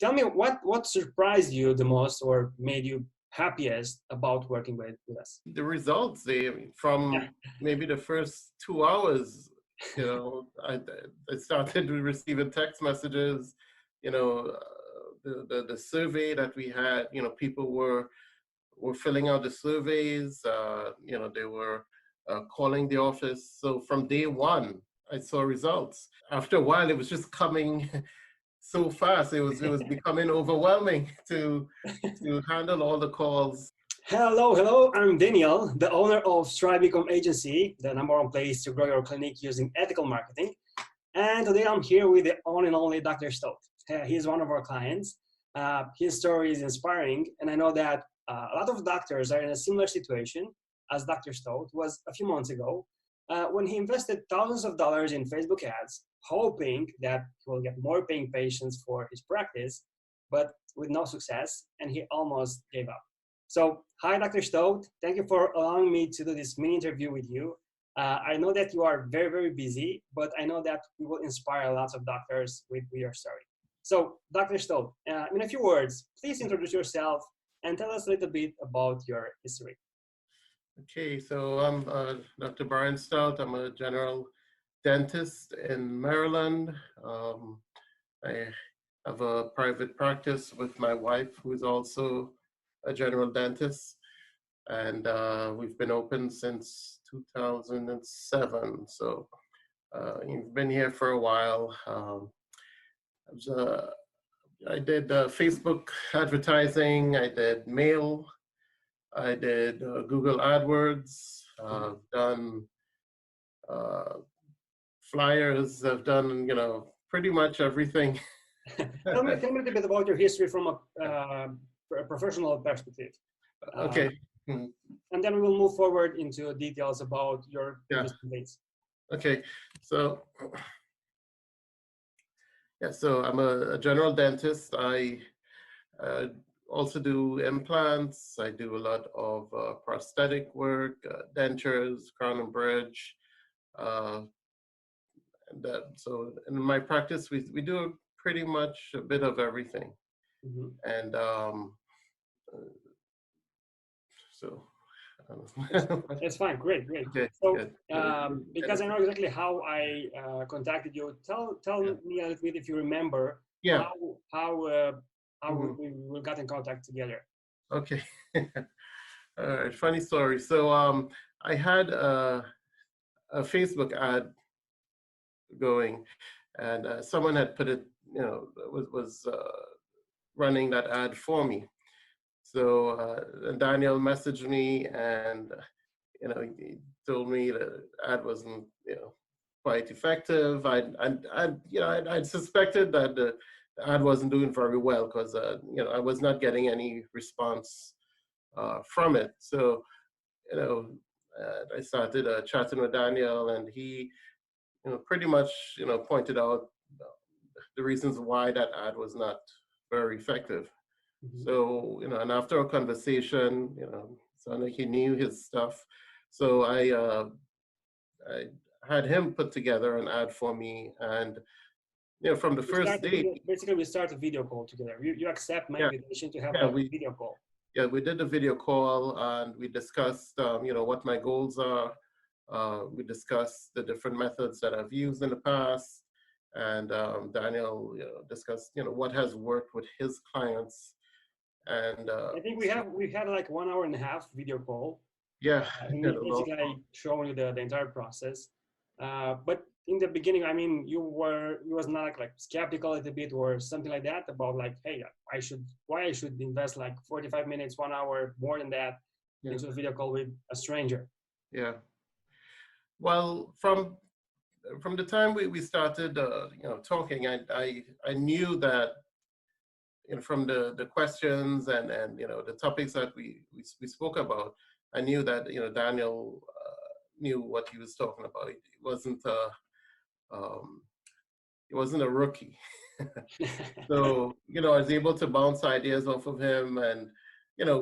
tell me what surprised you the most or made you happiest about working with us? The results, from maybe the first 2 hours, I started receiving text messages, the survey that we had, people were filling out the surveys, they were calling the office. So from day one, I saw results. After a while, it was just coming so fast. It was becoming overwhelming to handle all the calls. Hello, I'm Daniel, the owner of Tribeecom Agency, the #1 place to grow your clinic using ethical marketing. And today I'm here with the one and only Dr. Stoute. He's one of our clients. His story is inspiring, and I know that a lot of doctors are in a similar situation as Dr. Stoute was a few months ago when he invested thousands of dollars in Facebook ads, hoping that he will get more paying patients for his practice, but with no success, and he almost gave up. So, hi, Dr. Stoute. Thank you for allowing me to do this mini interview with you. I know that you are very, very busy, but I know that we will inspire lots of doctors with your story. So, Dr. Stoute, in a few words, please introduce yourself and tell us a little bit about your history. Okay, so I'm Dr. Brian Stoute. I'm a general dentist in Maryland. I have a private practice with my wife, who is also a general dentist, and we've been open since 2007. So you've been here for a while. I did Facebook advertising. I did mail. I did Google AdWords. Done flyers. I've done pretty much everything. Tell me a little bit about your history from a professional perspective. Okay. And then we will move forward into details about your days. Okay. So, so I'm a general dentist. I also do implants. I do a lot of prosthetic work, dentures, crown and bridge. So in my practice, we do pretty much a bit of everything. Mm-hmm. And so it's fine. Great. Okay, so because I know exactly how I contacted you, tell me a little bit, if you remember, how we got in contact together. Okay. All right, funny story. So I had a Facebook ad going, and someone had put it, was running that ad for me. So Daniel messaged me, and he told me the ad wasn't quite effective. I suspected that the ad wasn't doing very well because I was not getting any response from it. So I started chatting with Daniel, and he pretty much pointed out the reasons why that ad was not very effective. Mm-hmm. So and after a conversation, sounded like he knew his stuff. So I had him put together an ad for me, and from the first day, basically we start a video call together. You accept my invitation to have a video call. Yeah, we did a video call, and we discussed what my goals are. We discussed the different methods that I've used in the past, and Daniel discussed what has worked with his clients. And I think we had like 1.5 hours video call. Yeah. Basically showing you the entire process. But in the beginning, I mean, you was not like skeptical a little bit or something like that about like, hey, why I should invest like 45 minutes, 1 hour, more than that into a video call with a stranger. Yeah. Well, from the time we started, talking, I knew that from the questions and the topics that we spoke about, I knew that Daniel knew what he was talking about. He wasn't a rookie. So I was able to bounce ideas off of him, and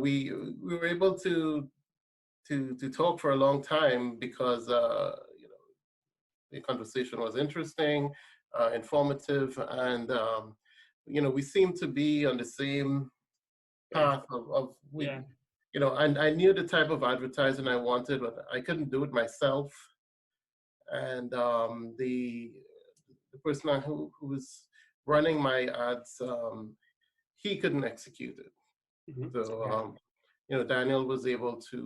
we were able to talk for a long time because the conversation was interesting, informative, and we seem to be on the same path of we, Yeah. and I knew the type of advertising I wanted, but I couldn't do it myself. And the person who was running my ads, he couldn't execute it. Mm-hmm. So, Yeah. Daniel was able to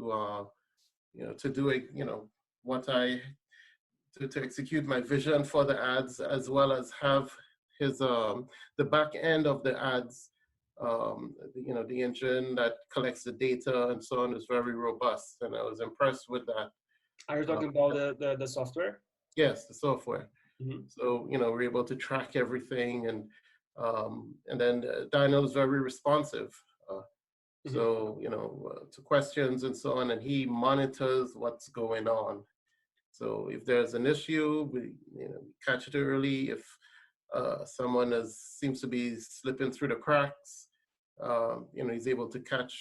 do it, what to execute my vision for the ads, as well as have his the back end of the ads, the engine that collects the data and so on is very robust, and I was impressed with that. Are you Uh, talking about the software? yes, the software. Mm-hmm. So we're able to track everything, and then Daniel is very responsive. Uh, Mm-hmm. to questions and so on, and he monitors what's going on. So if there's an issue, we catch it early. If someone seems to be slipping through the cracks, he's able to catch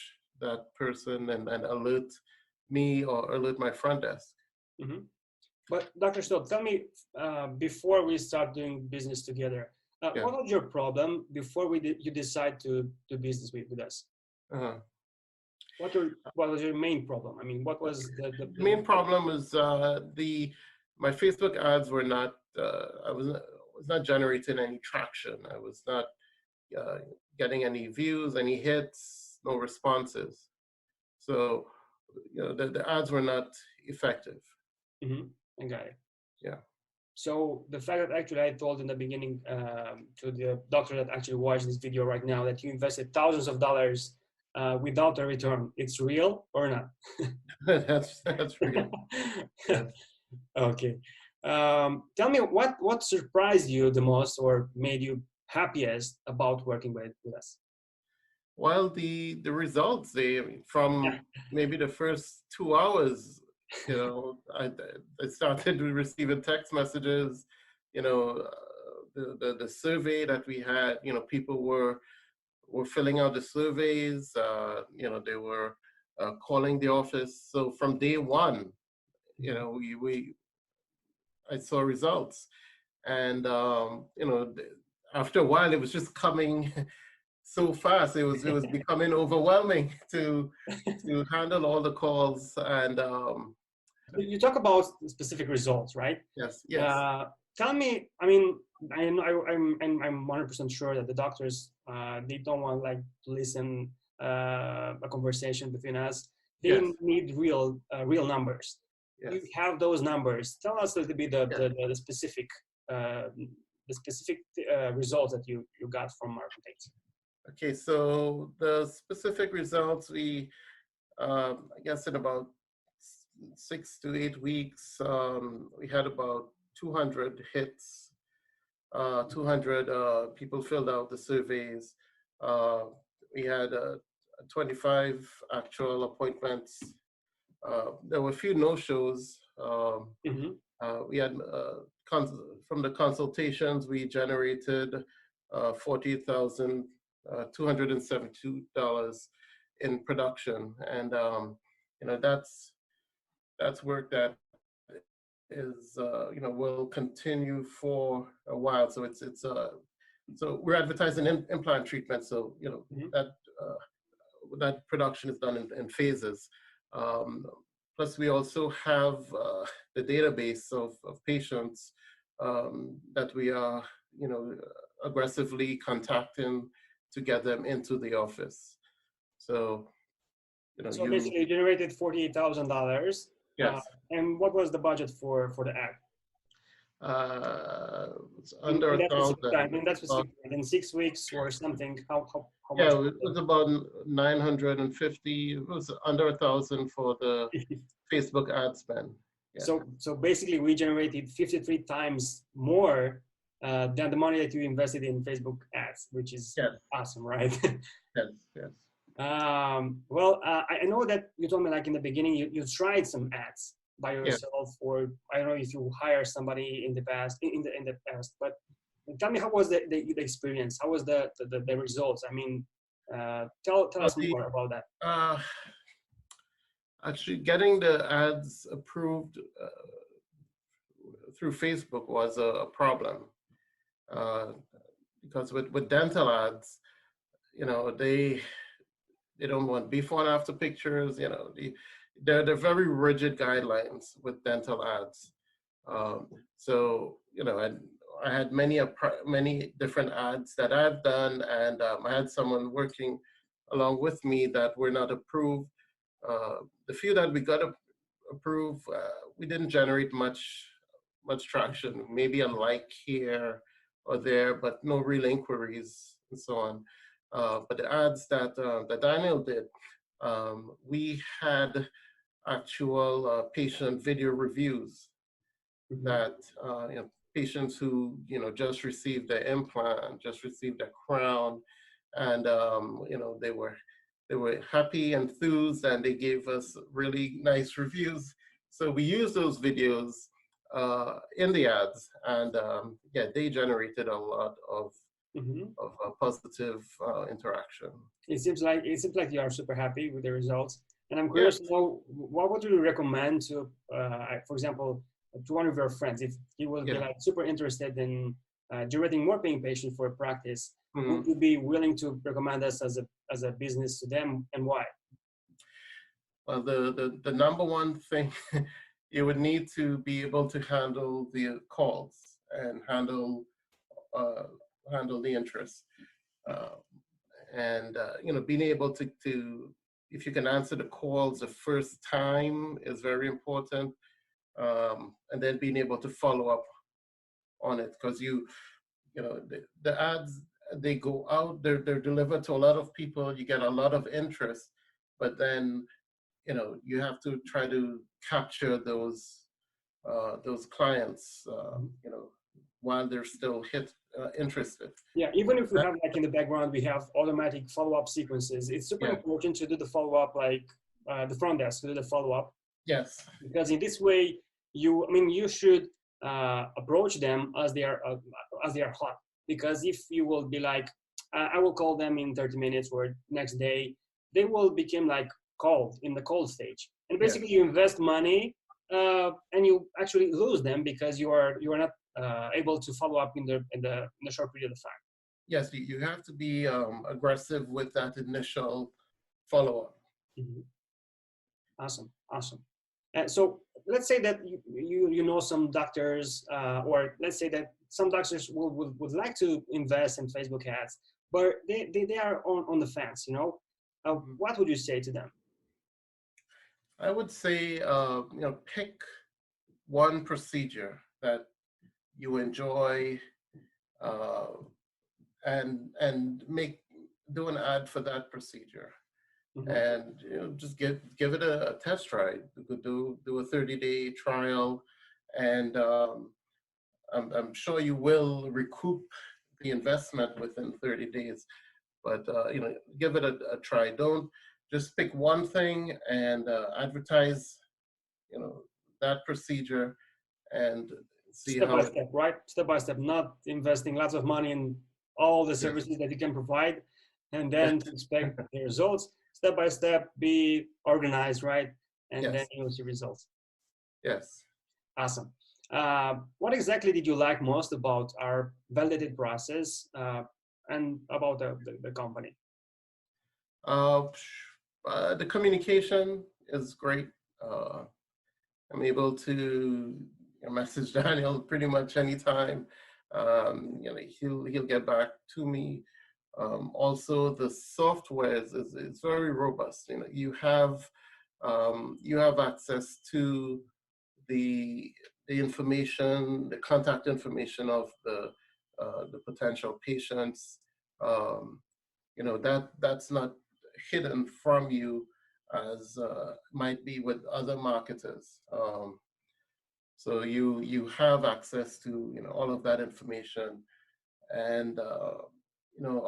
that person and alert me or alert my front desk. Mm-hmm. But Dr. Stoute, tell me, before we start doing business together, Yeah. what was your problem before you decide to do business with us? Uh-huh. What was your main problem? I mean, what was the main problem is my Facebook ads were not. I was not generating any traction. I was not uh, getting any views, any hits, no responses. So the ads were not effective. Mm-hmm. I got it. Yeah. So the fact that actually I told in the beginning to the doctor that actually watched this video right now that you invested thousands of dollars without a return, it's real or not? that's real. Yes. Okay. Tell me what surprised you the most or made you happiest about working with us? Well, the results from maybe the first 2 hours, I started receiving text messages, the survey that we had, people were filling out the surveys, they were calling the office. So from day one, we I saw results, and after a while, it was just coming so fast. It was becoming overwhelming to handle all the calls, and You talk about specific results, right? yes, yes, Uh, Tell me, I mean, I'm 100% sure that the doctors, they don't want like to listen a conversation between us. They yes, need real numbers. You yes. have those numbers. Tell us a little bit Yeah. uh, the specific results that you got from our campaigns. Okay, so the specific results I guess in about 6 to 8 weeks, we had about 200 hits. 200 people filled out the surveys. Uh, we had 25 actual appointments. There were a few no-shows. Mm-hmm. We had from the consultations, we generated $48,272 in production, and that's work that is will continue for a while. So so we're advertising implant treatment. So Mm-hmm. that production is done in phases. Um, Plus, we also have the database of patients that we are aggressively contacting to get them into the office. So So basically, you generated $48,000. Yes. And what was the budget for the ad? It's under In a that specific time, thousand. in that specific time, in 6 weeks or something, how much? Yeah, it was about 950. It was under 1,000 for the Facebook ad spend. Yeah. So basically, we generated 53 times more than the money that you invested in Facebook ads, which is Yes. awesome, right? Yes. Yes. Well, I know that you told me like in the beginning you tried some ads by yourself, or I don't know if you hired somebody in the past, but tell me how was the experience? How was the results? I mean, tell us more about that. Actually, getting the ads approved through Facebook was a problem because with dental ads, they don't want before and after pictures. They're very rigid guidelines with dental ads. So I had many different ads that I've done, and I had someone working along with me that were not approved. The few that we got approved, we didn't generate much traction. Maybe a like here or there, but no real inquiries and so on. But the ads that Daniel did, we had actual patient video reviews that patients who just received their implant, just received their crown, and they were happy, enthused, and they gave us really nice reviews. So we used those videos in the ads, and yeah, they generated a lot of Mhm. positive interaction. It seems like you are super happy with the results, and I'm Yes. curious to know what would you recommend to, for example, to one of your friends if he will be Yeah. like super interested in generating more paying patients for a practice. Would Mhm. you be willing to recommend us as a business to them, and why? Well, the number one thing you would need to be able to handle the calls and uh, handle the interest, uh, and being able to if you can answer the calls the first time is very important, and then being able to follow up on it, because the ads, they go out, they're delivered to a lot of people, you get a lot of interest, but then you have to try to capture those clients, Mhm. while they're still interested. Yeah, even if we That, have like in the background, we have automatic follow-up sequences. It's super yeah, important to do the follow-up, like the front desk to do the follow-up, yes, because in this way, you should approach them as they are hot. Because if you will be like, I will call them in 30 minutes or next day, they will become like cold in the cold stage, and basically yes, you invest money and you actually lose them because you are not able to follow up in the short period of time. yes. You have to be aggressive with that initial follow-up. Mhm. Awesome, awesome. So let's say that you know some doctors, or let's say that some doctors would like to invest in Facebook ads, but they are on the fence, you know. Mhm. What would you say to them? I would say, pick one procedure that you enjoy, uh, and do an ad for that procedure, Hmm. and just give it a test ride. You could do a 30-day trial, and I'm sure you will recoup the investment within 30 days. But give it a try. Don't just pick one thing and advertise, you know, that procedure, and see Step by how it. step, right? Step by step, not investing lots of money in all the Yes, services that you can provide, and then to yes, expect the results. Step by step, be organized, right? And then yes, you'll see results. yes. Awesome. What exactly did you like most about our validated process and about the company? Uh, the communication is great. Uh, I'm able to message Daniel pretty much anytime. He'll get back to me. Also, the software is very robust. You have access to the the contact information of the potential patients. Um, that's not hidden from you as might be with other marketers. So you have access to all of that information, and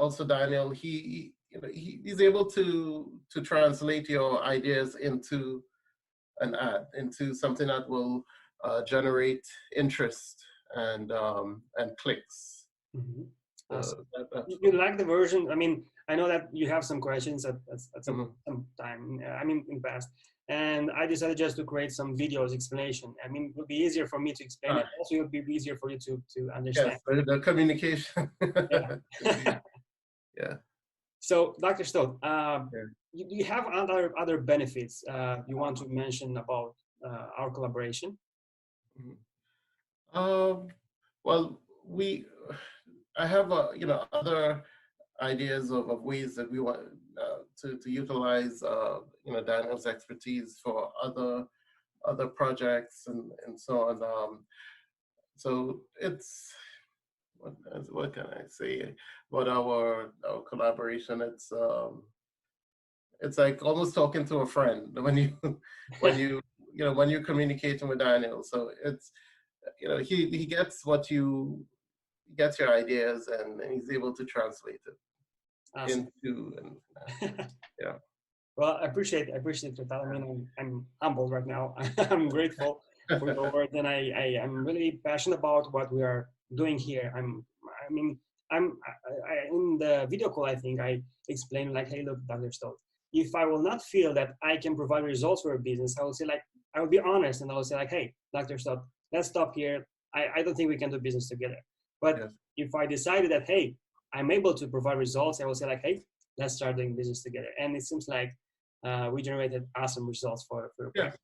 also Daniel, he's able to translate your ideas into an ad, into something that will generate interest and clicks. Mhm. Awesome. That's You what. like the version? I mean, I know that you have some questions at Mhm. some time. In the past. And I decided just to create some videos explanation. I mean, it would be easier for me to explain it. Ah, Also, it would be easier for you to understand. yes, the communication. Yeah. Yeah. So, Dr. Stoute, Yeah. you have other benefits you want to mention about our collaboration? Mhm. Um, well, I have other ideas of ways that we want to utilize Daniel's expertise for other projects and so on. So it's what can I say about our collaboration? It's like almost talking to a friend when you when you when you're communicating with Daniel. So it's he gets he gets your ideas and he's able to translate it Awesome. into and yeah. Well, I appreciate your time. I mean, I'm humbled right now. I'm grateful for your work, and I'm really passionate about what we are doing here. I mean, in the video call, I think I explained like, hey, look, Dr. Stolte, if I will not feel that I can provide results for a business, I will say like, I will be honest, and I will say like, hey, Dr. Stolte, let's stop here. I don't think we can do business together. But Yes. if I decided that, hey, I'm able to provide results, I will say like, hey, let's start doing business together. And it seems like we generated awesome results for your Yes.